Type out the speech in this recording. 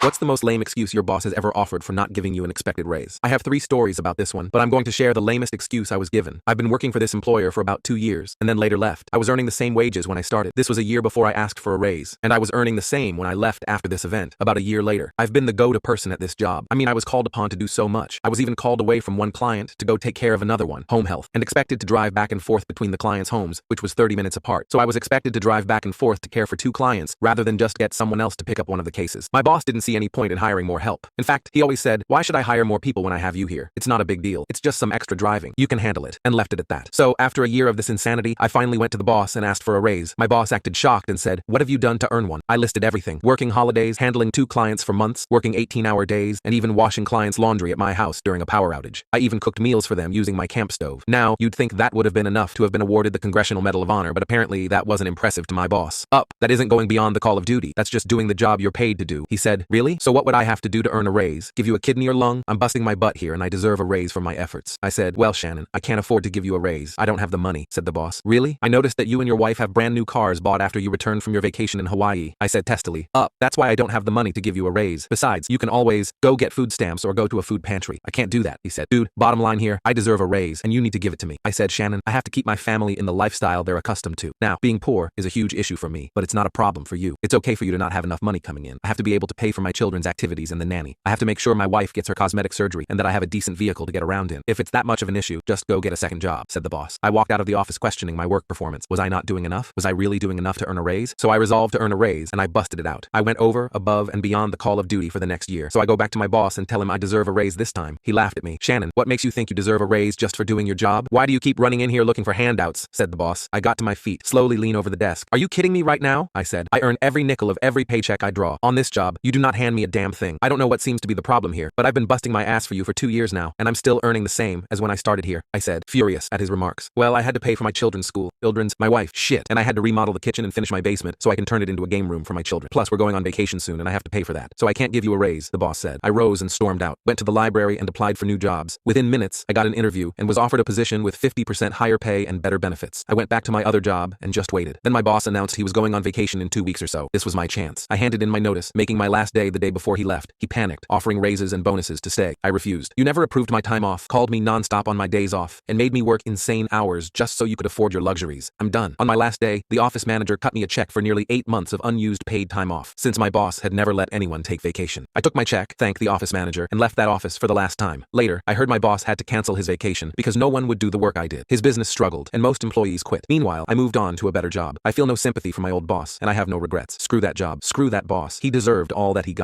What's the most lame excuse your boss has ever offered for not giving you an expected raise? I have 3 stories about this one, but I'm going to share the lamest excuse I was given. I've been working for this employer for about 2 years, and then later left. I was earning the same wages when I started. This was a year before I asked for a raise, and I was earning the same when I left after this event, about a year later. I've been the go-to person at this job. I mean, I was called upon to do so much. I was even called away from one client to go take care of another one, home health, and expected to drive back and forth between the clients' homes, which was 30 minutes apart. So I was expected to drive back and forth to care for 2 clients, rather than just get someone else to pick up one of the cases. My boss didn't see any point in hiring more help. In fact, he always said, "Why should I hire more people when I have you here? It's not a big deal. It's just some extra driving. You can handle it," and left it at that. So after a year of this insanity, I finally went to the boss and asked for a raise. My boss acted shocked and said, "What have you done to earn one?" I listed everything: working holidays, handling 2 clients for months, working 18-hour days, and even washing clients' laundry at my house during a power outage. I even cooked meals for them using my camp stove. Now, you'd think that would have been enough to have been awarded the Congressional Medal of Honor, but apparently that wasn't impressive to my boss. That isn't going beyond the call of duty. That's just doing the job you're paid to do. He said, "Really? So what would I have to do to earn a raise? Give you a kidney or lung? I'm busting my butt here and I deserve a raise for my efforts." I said, "Well, Shannon, I can't afford to give you a raise. I don't have the money," said the boss. "Really? I noticed that you and your wife have brand new cars bought after you returned from your vacation in Hawaii," I said testily. That's why I don't have the money to give you a raise. Besides, you can always go get food stamps or go to a food pantry." "I can't do that," he said. "Dude, bottom line here, I deserve a raise and you need to give it to me." I said, "Shannon, I have to keep my family in the lifestyle they're accustomed to. Now, being poor is a huge issue for me, but it's not a problem for you. It's okay for you to not have enough money coming in. I have to be able to pay for my children's activities and the nanny. I have to make sure my wife gets her cosmetic surgery and that I have a decent vehicle to get around in. If it's that much of an issue, just go get a second job," said the boss. I walked out of the office questioning my work performance. Was I not doing enough? Was I really doing enough to earn a raise? So I resolved to earn a raise and I busted it out. I went over, above, and beyond the call of duty for the next year. So I go back to my boss and tell him I deserve a raise this time. He laughed at me. "Shannon, what makes you think you deserve a raise just for doing your job? Why do you keep running in here looking for handouts?" said the boss. I got to my feet, slowly lean over the desk. "Are you kidding me right now?" I said. "I earn every nickel of every paycheck I draw. On this job, you do not hand me a damn thing. I don't know what seems to be the problem here, but I've been busting my ass for you for 2 years now, and I'm still earning the same as when I started here," I said, furious at his remarks. "Well, I had to pay for my children's school, Ildren's, my wife, shit, and I had to remodel the kitchen and finish my basement so I can turn it into a game room for my children. Plus, we're going on vacation soon and I have to pay for that. So I can't give you a raise," the boss said. I rose and stormed out, went to the library and applied for new jobs. Within minutes, I got an interview and was offered a position with 50% higher pay and better benefits. I went back to my other job and just waited. Then my boss announced he was going on vacation in 2 weeks or so. This was my chance. I handed in my notice, making my last day the day before he left. He panicked, offering raises and bonuses to stay. I refused. "You never approved my time off, called me nonstop on my days off, and made me work insane hours just so you could afford your luxuries. I'm done." On my last day, the office manager cut me a check for nearly 8 months of unused paid time off, since my boss had never let anyone take vacation. I took my check, thanked the office manager, and left that office for the last time. Later, I heard my boss had to cancel his vacation because no one would do the work I did. His business struggled, and most employees quit. Meanwhile, I moved on to a better job. I feel no sympathy for my old boss, and I have no regrets. Screw that job. Screw that boss. He deserved all that he got.